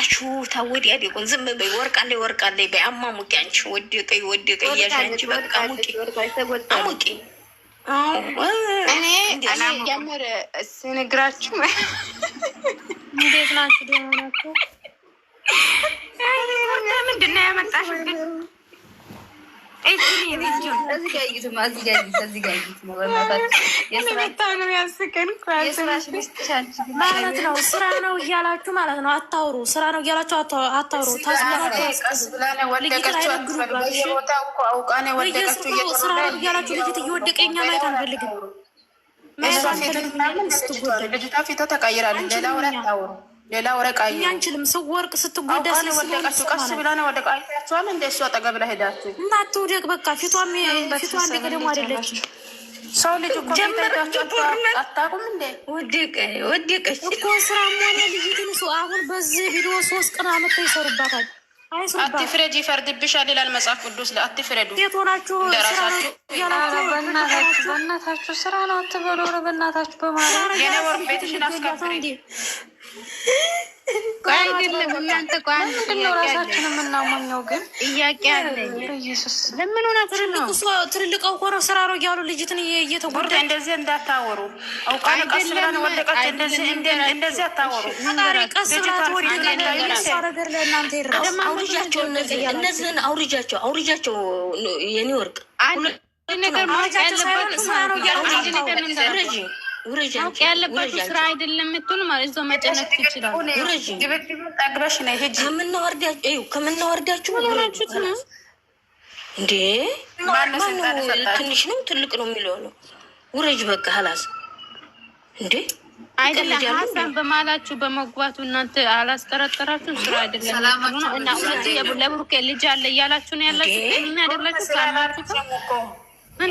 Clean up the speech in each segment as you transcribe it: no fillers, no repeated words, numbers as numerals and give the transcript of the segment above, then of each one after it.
ብላችሁ ታወዲያ ዲቁን ዝም በይ። ወርቃለይ በአማሙቂ አንቺ ወደቀ እያሻንቺ በቃ አሙቂ እኔ ጀምር ስነግራችሁ እንዴት ናችሁ? ደህና ናችሁ? ምንድን ነው ያመጣሽብን? ማለት ነው። ስራ ነው እያላችሁ ማለት ነው። አታውሩ። ስራ ነው እያላችሁ አታውሩ። ስራ ነው እያላችሁ ልጅት እየወደቀኛ ማየት አንፈልግም። ልጅቷ ፊቷ ተቀይራለች። ሌላ ወረቃ አንችልም። ሰው ወርቅ ስትጎዳ ወደቃችሁ ቀስ ብላ ነው ወደቃ አይታችኋል። እንደ እሱ አጠገብ ላይ ሄዳችሁ እንዳትወደቅ በቃ ፊቷን ደግሞ አይደለችም። ሰው ልጅ እኮ አታውቁም እንዴ? ወደቀች እኮ ስራ ሆነ ልጅትን አሁን በዚህ ቪዲዮ 3 ቀን አመጣ ይሰሩባታል። አትፍረጂ፣ ይፈርድብሻል ይላል መጽሐፍ ቅዱስ። አትፍረዱ። የት ሆናችሁ በእናታችሁ ስራ ነው አትበሉ። በእናታችሁ በማለት የኔ ወርቅ ቤትሽን አስከብሪ። አይደለም እናንተ ምንድን ነው ራሳችን የምናሞኘው? ግን ጥያቄ አለኝ። ኢየሱስ ለምን ሆናችሁ ነው? ትልልቅ አውቆረ ስራ ነው እያሉ ልጅትን እየተጎዳ እንደዚህ እንዳታወሩ። አውቃለ ቀስ ብላ ነው ወደቀች። እንደዚህ አታወሩ። ቀስ ብላ ወደቀ ነገር ለእናንተ ይረዳል። እነዚህን አውርጃቸው የኔ ወርቅ ነገር ማለት ያለበት ስራ ነው እያሉ አውቅ ያለባችሁ ስራ አይደለም የምትሆኑ ማለት እዛው መጨነቅ ይችላል። ጠግበሽ ነው ሄጅ ከምናወርዳችሁ ሆናችሁት ነው እንዴ? ትንሽ ነው ትልቅ ነው የሚለው ነው። ውረጅ በቃ ሀላስ እንዴ አይደለም። ሀሳብ በማላችሁ በመግባቱ እናንተ አላስጠረጠራችሁም። ስራ አይደለም ነው እና ለብሩኬ ልጅ አለ እያላችሁ ነው ያላችሁ። ምን ያደርላችሁ ካላችሁ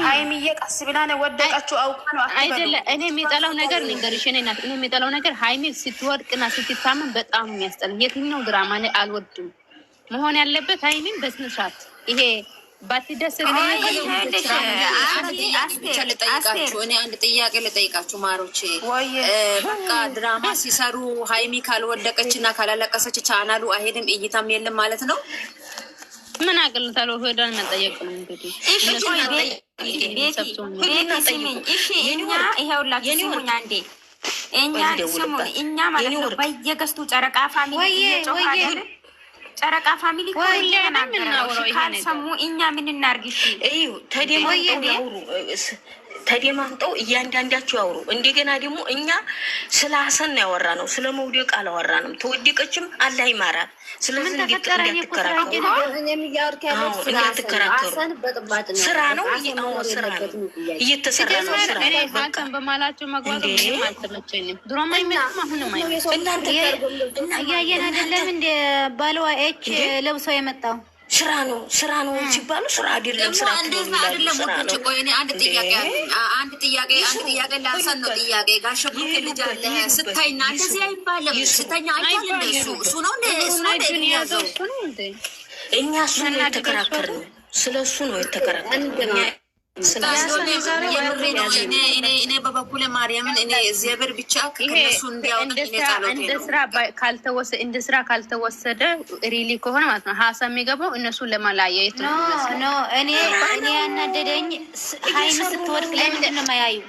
ሀይሚዬ ቀስ ብላ ነው ወደቀችው። አውቃ ነው አይደለ? እኔ የሚጠላው ነገር ልንገርሽ፣ እኔ የሚጠላው ነገር ሀይሚ ስትወድቅና ስትታመን በጣም የሚያስጠላ የትኛው ድራማ ላይ አልወድም። መሆን ያለበት ሀይሚን በስነ ስርዓት ይሄ ባትደስ እኔ አንድ ጥያቄ ልጠይቃችሁ ማሮቼ። በቃ ድራማ ሲሰሩ ሀይሚ ካልወደቀች እና ካላለቀሰች ቻናሉ አይሄድም፣ እይታም የለም ማለት ነው። ምን አቅልታለ ሄዳን መጠየቅ ነው እንግዲህ። እኛ ማለት ነው በየገዝቱ ጨረቃ ፋሚሊ ካልሰሙ እኛ ምን እናርግሽ? ተደማምጠው እያንዳንዳቸው ያውሩ። እንደገና ደግሞ እኛ ስለ ሀሰን ያወራ ነው፣ ስለ መውደቅ አላወራንም። ተወደቀችም አላህ ይማራል። ስለዚህ እንዳትከራከሩ ስራ ነው እየተሰራ ነው። ስራ ሀሰን በማላቸው መግባቱ አልተመቸኝም። ድሮም አይመችም አሁንም አይመችም። እናንተ እያየን አይደለም እንደ ባለዋ ኤች ለብሶ የመጣው ስራ ነው ሲባሉ ስራ አይደለም። ስራ አንድ ጥያቄ ላንሳን ነው ጥያቄ ጋሸቡ ልጅ አለ ስታይና እንደዚህ አይባልም። ስተኛ አይባል እሱ ነው እኛ እሱ ነው የተከራከርነው። ስለ እሱ ነው የተከራከርነው። እኔ በበኩል ማርያምን እኔ እግዚአብሔር ብቻ ከነሱ እንደ ስራ ካልተወሰደ ሪሊ ከሆነ ማለት ነው ሀሳብ የሚገባው እነሱን ለማለያየት ነው። እኔ ያናደደኝ ሀይሚ ስትወድቅ ለምንድን ነው የማያዩ?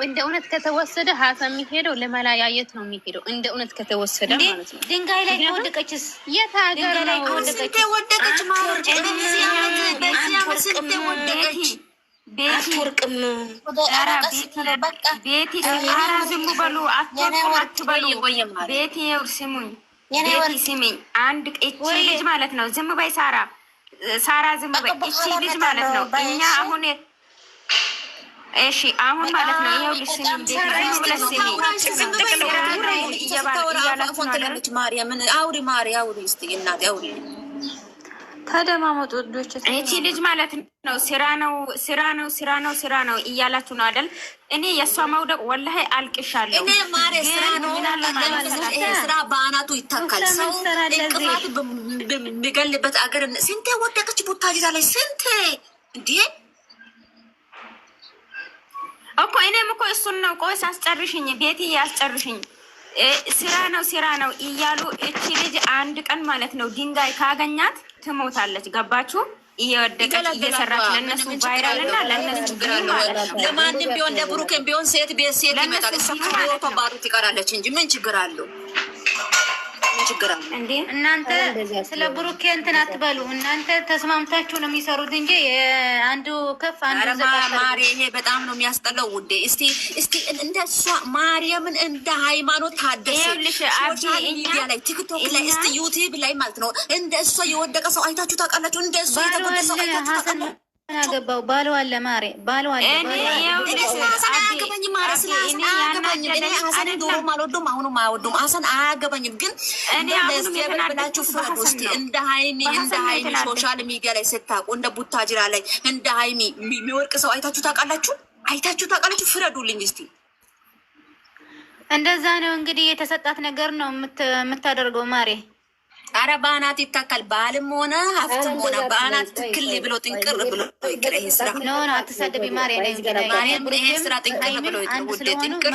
እንደ እውነት ከተወሰደ ሀሳብ የሚሄደው ለመለያየት ነው የሚሄደው። እንደ እውነት ከተወሰደ ማለት ነው። ድንጋይ ላይ ከወደቀችስ የት ሀገር ነው ወደቀች? አትወርቅም። ቤቲ ዝም በሉ አትበሉ። ቤቲ ስሙኝ፣ ስሚኝ አንድ እቺ ልጅ ማለት ነው። ዝም በይ ሳራ ዝም በይ። እቺ ልጅ ማለት ነው እኛ አሁን እሺ አሁን ማለት ነው ይሄው ልስኝ ማርያምን አውሪ እስቲ እናት አውሪ። ተደማመጡ ወዶች። እቺ ልጅ ማለት ነው ስራ ነው እያላችሁ ነው አይደል? እኔ የእሷ መውደቅ ወላሂ አልቅሻለሁ። እኔ ማሬ ስራ ነው ስራ በአናቱ ይታካል። ሰው እንቅፋት በሚገልበት አገር ስንቴ ወደቀች ቡታጅራ ላይ ስንቴ እንዴ እኮ እኔም እኮ እሱን ነው። ቆይ አስጨርሽኝ ቤቲ ያስጨርሽኝ። ስራ ነው እያሉ እቺ ልጅ አንድ ቀን ማለት ነው ድንጋይ ካገኛት ትሞታለች። ገባችሁ? እየወደቀች እየሰራች ለነሱ ቫይራል እና ለነሱ ለማንም ቢሆን ለብሩክም ቢሆን ሴት ይመጣል። እሷ ከቦታ ባሩ ትቀራለች እንጂ ምን ችግር አለው? እናንተ ስለ ብሩኬ እንትን አትበሉ። እናንተ ተስማምታችሁ ነው የሚሰሩት እንጂ አንዱ ከፍ አንዱ ዝቅ ማሪ ይሄ በጣም ነው የሚያስጠላው። ውዴ እስቲ እንደ እሷ ማርያምን እንደ ሃይማኖት ታደሰ ሶሻል ሚዲያ ላይ ቲክቶክ ላይ እስቲ ዩቲዩብ ላይ ማለት ነው እንደ እሷ የወደቀ ሰው አይታችሁ ታውቃላችሁ? እንደ እሷ የተጎዳ ሰው አይታችሁ ታውቃላችሁ? ገባው ባሉ አለ ማሬ ባሉ አለ እኔ ሀሰን አያገባኝም። ማረ ስለ ሀሰን አያገባኝም። እኔ ሀሰንን ድሮም አልወዱም አሁንም አያወዱም። ሀሰን አያገባኝም። ግን እንደዚህ ብላችሁ ፍረዱ እስቲ። እንደ ሃይሚ ሶሻል ሚዲያ ላይ ስታውቁ እንደ ቡታጅራ ላይ እንደ ሃይሚ የሚወርቅ ሰው አይታችሁ ታውቃላችሁ? ፍረዱልኝ እስቲ። እንደዛ ነው እንግዲህ የተሰጣት ነገር ነው የምታደርገው ማሬ። አረ በአናት ይታካል። ባልም ሆነ ሀብትም ሆነ በአናት ትክል ብሎ ጥንቅር ብሎ ይቅር። ይሄ ስራ ነው አትሰደቢ ማርያም። ይሄ ስራ ጥንቅር ብሎ ይቅር። ውዴ ጥንቅር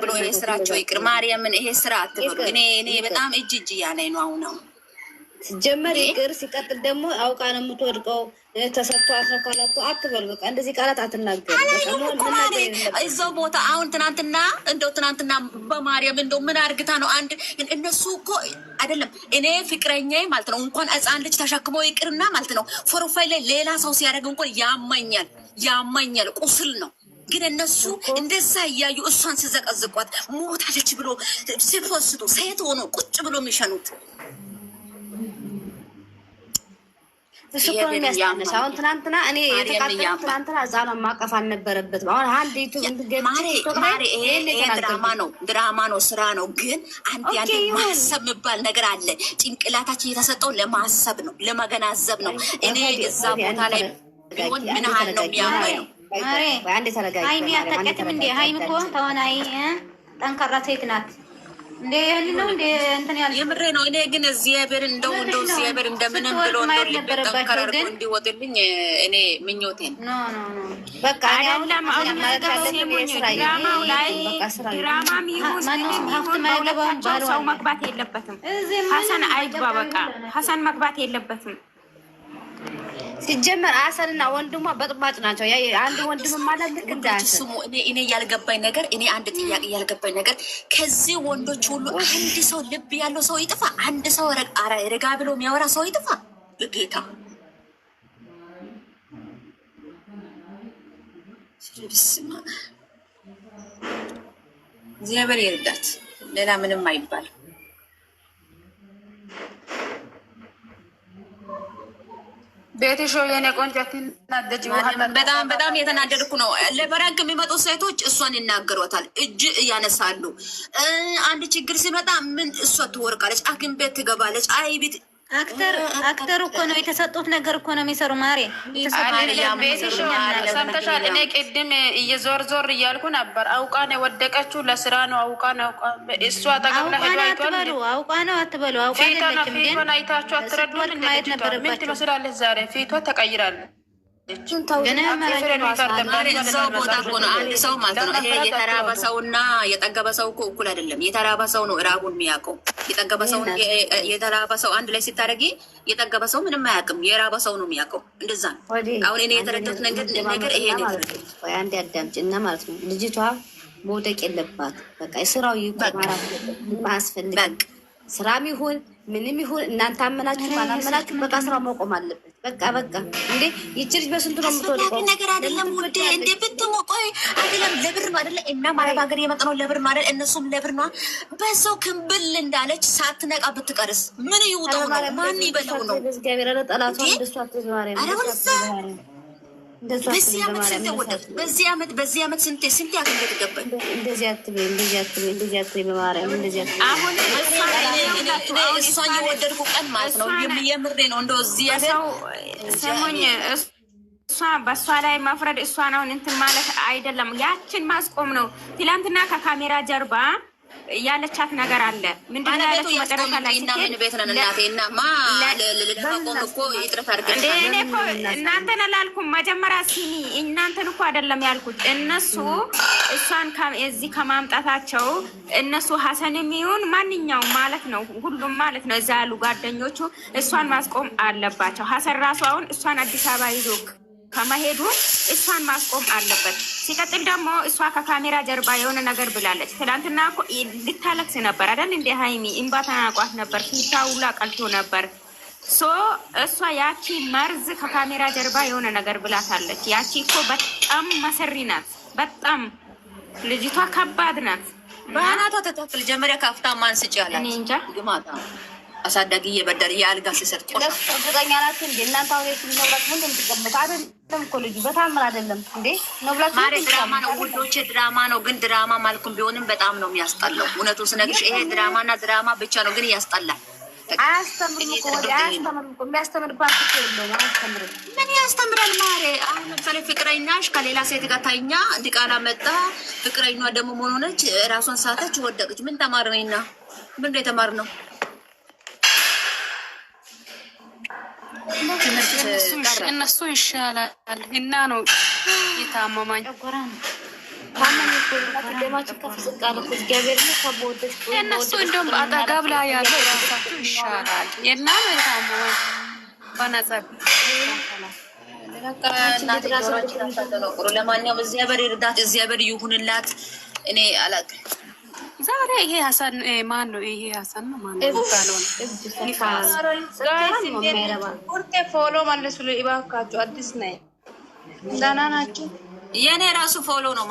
ብሎ ይሄ ስራቸው ይቅር። ማርያምን ይሄ ስራ አትበሉ። እኔ በጣም እጅ እያለኝ ነው አሁን ሲጀመር ይቅር። ሲቀጥል ደግሞ አውቃ ነው የምትወድቀው። ተሰጥቶ አስረካላቱ አትበል። በቃ እንደዚህ ቃላት አትናገር። እዛው ቦታ አሁን ትናንትና በማርያም እንደው ምን አርግታ ነው አንድ እነሱ እኮ አይደለም እኔ ፍቅረኛዬ ማለት ነው እንኳን ሕፃን ልጅ ተሸክሞ ይቅርና ማለት ነው ፕሮፋይል ላይ ሌላ ሰው ሲያደርግ እንኳን ያማኛል ቁስል ነው። ግን እነሱ እንደዛ እያዩ እሷን ሲዘቀዝቋት ሞታለች ብሎ ሲፖስቱ ሴት ሆኖ ቁጭ ብሎ የሚሸኑት እሱ እኮ ነው የሚያስጠነሽ። አሁን ትናንትና እኔ የተቃጠልኩት ትናንትና ሕፃኗን ማቀፍ አልነበረበትም። አሁን አንድ ይሄ ድራማ ነው ስራ ነው። ግን አንድ ማሰብ የሚባል ነገር አለ። ጭንቅላታችን የተሰጠው ለማሰብ ነው፣ ለመገናዘብ ነው። እኔ እዛ ቦታ ላይ ቢሆን ምን ያህል ነው የሚያመነው? ሀይሚ አታውቂያትም እንዴ? ሀይሚ እኮ ተዋናይ ጠንካራ ሴት ናት። እንዴ ያለ ነው እንዴ እንትን ያለ የምሬ ነው። እኔ ግን እግዚአብሔር እንደው እግዚአብሔር እንደምንም ብሎ እንደው እንዲወጥልኝ እኔ ምኞቴ ነው። በቃ አይደለም አሁን ድራማም ይሁን ሰው መግባት የለበትም። ሀሰን አይግባ። በቃ ሀሰን መግባት የለበትም። ሲጀመር ሀሰንና ወንድሟ በጥባጭ ናቸው። አንድ ወንድም ማለት ልክ እንዳሰሙ እኔ ያልገባኝ ነገር አንድ ጥያቄ ያልገባኝ ነገር ከዚህ ወንዶች ሁሉ አንድ ሰው ልብ ያለው ሰው ይጥፋ፣ አንድ ሰው ረጋ ብሎ የሚያወራ ሰው ይጥፋ። በጌታ እግዚአብሔር ይርዳት። ሌላ ምንም አይባል። ቤትሾ የኔ ቆንጆ ትናደጅ። በጣም የተናደድኩ ነው። ለበረንክ የሚመጡ ሴቶች እሷን ይናገሯታል፣ እጅ እያነሳሉ። አንድ ችግር ሲመጣ ምን እሷ ትወርቃለች፣ ሐኪም ቤት ትገባለች። አይቢት አክተር እኮ ነው የተሰጡት ነገር እኮ ነው የሚሰሩ ማሬ። ሰምተሻል? እኔ ቅድም እየዞር እያልኩ ነበር። አውቃ ነው የወደቀችው፣ ለስራ ነው። አውቃ ነው እሷ ተቀብላ ሄዷል። አውቃ ነው አትበሉ። አውቃ አይደለችም። ግን ፊቷን አይታችሁ አትረዱም? ማየት ነበረባችሁ። ምን ትመስላለች ዛሬ? ፊቷ ተቀይራለች። እዛው ቦታ እኮ ነው አንድ ሰው ማለት ነው። ይሄ የተራበ ሰውና የጠገበ ሰው እኮ እኩል አይደለም። የተራበ ሰው ነው እራቡን የሚያውቀው። የተራበ ሰው አንድ ላይ ሲታረጊ የጠገበ ሰው ምንም አያውቅም። የራበ ሰው ነው የሚያውቀው። እንደዛ ነው። አሁን እኔ የተረዳሁት ነገር ይሄ ነው። አንድ አዳምጪ እና ማለት ነው ልጅቷ መውደቅ የለባት። በቃ የስራው ይቆማራት ማስፈልግ ስራም ይሁን ምንም ይሁን እናንተ አመናችሁ ባላመናችሁ በቃ ስራው መቆም አለበት። በቃ እንዴ ይቺ ልጅ በስንቱ ነው የምትወድቀው? ነገር አይደለም ውዴ። እንዴ ብትሞቆይ አይደለም ለብር ነው አይደለ? እና ማረብ ሀገር የመጣነው ለብር ነው አይደል? እነሱም ለብር ነው። በሰው ክንብል እንዳለች ሳትነቃ ብትቀርስ ምን ይውጣው ነው? ማን ይበላው ነው? እግዚአብሔር ለጠላቷ እንደሷ ተዘዋሪ በዚህ ዓመት ስንቴ ያክል ገባኝ። እንደዚህ አትበይ በማርያም እንደዚህ አትበይ። አሁን እሷን የወደድኩ ቀን ማለት ነው የምሬ ነው። እንደው እዚህ ሰሞኝ እሷ በእሷ ላይ መፍረድ እሷን አሁን እንትን ማለት አይደለም። ያችን ማስቆም ነው። ትላንትና ከካሜራ ጀርባ ያለቻት ነገር አለ። ምንድን ነው ያለችው? መጨረሻ ላይ ምን ቤት ነን እናቴ እና ማ ለለለቆም እኮ ይጥረት አድርገን እኔ እኮ እናንተን አላልኩም። መጀመሪያ ሲኒ እናንተን እኮ አይደለም ያልኩት። እነሱ እሷን እዚህ ከማምጣታቸው እነሱ ሀሰን የሚሆን ማንኛውም ማለት ነው ሁሉም ማለት ነው እዛ ያሉ ጓደኞቹ እሷን ማስቆም አለባቸው። ሀሰን ራሱ አሁን እሷን አዲስ አበባ ይዞ ከመሄዱ እሷን ማስቆም አለበት። ሲቀጥል ደግሞ እሷ ከካሜራ ጀርባ የሆነ ነገር ብላለች። ትናንትና እኮ ልታለቅስ ነበር አይደል? እንደ ሀይሚ እንባ ተናቋት ነበር። ፊቷ ሁላ ቀልቶ ነበር። እሷ ያቺ መርዝ ከካሜራ ጀርባ የሆነ ነገር ብላታለች። ያቺ እኮ በጣም መሰሪ ናት። በጣም ልጅቷ ከባድ ናት። በአናቷ ተተክል ጀመሪያ ካፍታ ማንስጭ ያላት እኔ እንጃ ግማታ አሳዳጊ የበደር የአልጋ ሲሰርጥ እርግጠኛ ናችሁ እንዴ እናንተ? አሁን የትኛው ምን እንደምትቀመጡ አይደለም እኮ ልጁ በታምር አይደለም እንዴ ነው ብላችሁ ማሬ ድራማ ነው ውዶቼ፣ ድራማ ነው። ግን ድራማ ማልኩም ቢሆንም በጣም ነው የሚያስጠላው። እውነቱን ስነግርሽ ይሄ ድራማና ድራማ ብቻ ነው፣ ግን ያስጠላል። አያስተምርም እኮ አያስተምርም እኮ የሚያስተምርባት እኮ የለውም። አያስተምርም። ምን ያስተምራል ማሬ? አሁን ለምሳሌ ፍቅረኛሽ ከሌላ ሴት ጋር ታኛ ዲቃላ መጣ፣ ፍቅረኛዋ ደግሞ ምን ሆነች? ራሷን ሳተች፣ ወደቀች። ምን ተማርነኝና ምን ነው የተማርነው? እነሱ ይሻላል እና ነው የታመማኝ እነሱ እንደውም አጠገብ ላይ ያለው ራሳቸው ይሻላል እና ነው የታመማኝ በነጸብ ለማንኛውም እግዚአብሔር ይርዳት፣ እግዚአብሔር ይሁንላት። እኔ አላውቅም። ዛሬ ይሄ ሀሰን ማን ነው? ይሄ ሀሰን ነው ማን ነው? ቡርቴ ፎሎ መልሱ እባካችሁ። አዲስ ነኝ። ደህና ናችሁ? የኔ ራሱ ፎሎ ነው።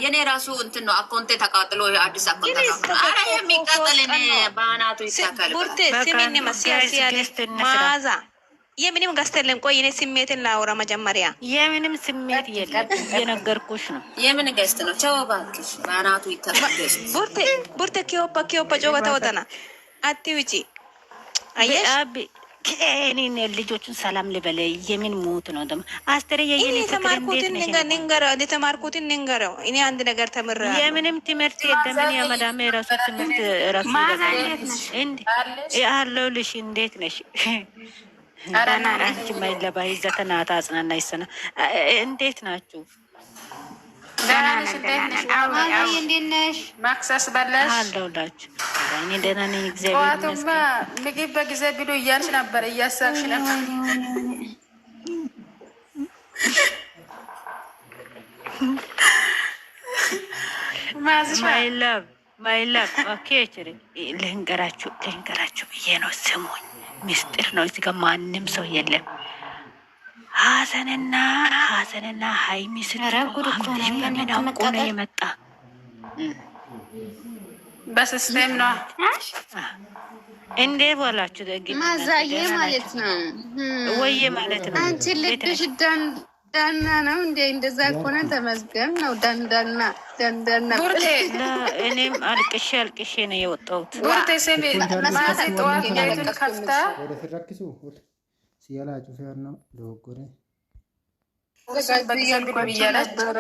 የኔ ራሱ እንትን ነው። አካውንቴ ተቃጥሎ አዲስ አካውንት ተቃጥሎ አረ የሚቃጠል እኔ ባናቱ ይታከል። ቡርቴ ሲሚኒ መስያሲያ ማዛ የምንም ገዝተልን። ቆይ እኔ ስሜትን ላውራ መጀመሪያ። የምንም ስሜት የለም የነገርኩሽ ነው። የምን ገዝት ነው? ቻው እባክሽ ባናቱ ይታከል። ቡርቴ ኪዮፓ ጮባ ተወጠና አትውጪ። አየሽ እኔ ልጆቹን ሰላም ልበለ። የምን ሞት ነው ደግሞ አስተር የየኔ የተማርኩትን ንገረው። እኔ አንድ ነገር ተምራ የምንም ትምህርት የለም። ያመዳሜ ራሱ ትምህርት ራሱ እንዴ ያለውልሽ እንዴት ነሽ? አንቺ ማይለባ ይዘተና ታጽናና ይሰና እንዴት ናችሁ? እንዴት ነሽ? ማክሰስ በላሽ? አለሁላችሁ። እኔ ደህና ነኝ እግዚአብሔር ይመስገን። ምግብ በጊዜ ብሉ እያልሽ ነበር፣ እያሳቅሽ ነበር። ማይላብ ኦኬ። ችሪ ልንገራችሁ ብዬ ነው። ስሙኝ፣ ምስጢር ነው። እዚህ ጋር ማንም ሰው የለም። ሀሰንና ሀይሚ ስትበምን አውቆ ነው የመጣ። በሲስቴም ነው እንዴ በላችሁ። ማዛዬ ማለት ነው ወዬ ማለት ነው። አንቺ ልብሽ ዳና ነው እንዴ? እንደዛ ከሆነ ተመዝገን ነው። ዳንዳና እኔም አልቅሼ ነው የወጣሁት። ቡርቴ ሴቤ ማዚ ጠዋት ቤቱን ከፍታ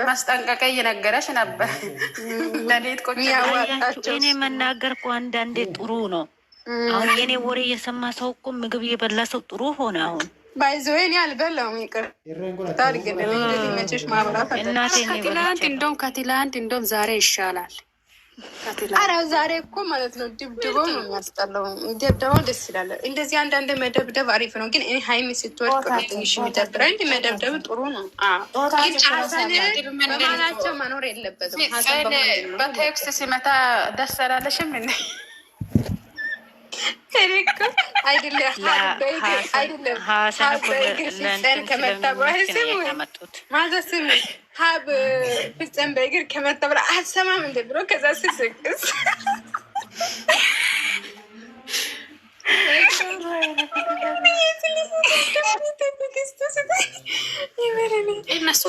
ማስጠንቀቂያ እየነገረሽ ነበር። ለሌት ቆጭ እኔ መናገር እኮ አንዳንዴ ጥሩ ነው። አሁን የኔ ወሬ የሰማ ሰው እኮ ምግብ የበላ ሰው ጥሩ ሆነ። አሁን ባይዘወይኔ አልበላውም። ይቅር ከትላንት እንደውም ዛሬ ይሻላል። ኧረ ዛሬ እኮ ማለት ነው ድብድበው ነው የሚያስጠላው። ደብደባው ደስ ይላል። እንደዚህ አንዳንድ መደብደብ አሪፍ ነው፣ ግን እኔ ሀይሚ ስትወድቅ ትንሽ የሚደብረኝ እንጂ መደብደብ ጥሩ ነው። ግን ሀሰን በማላቸው መኖር የለበትም። በቴክስት ሲመታ ደስ አላለሽም? ሀብ ፍጸም በእግር ከመጣ ብላ አልሰማም እንደ ብሎ ከዛ ስስቅስ እነሱ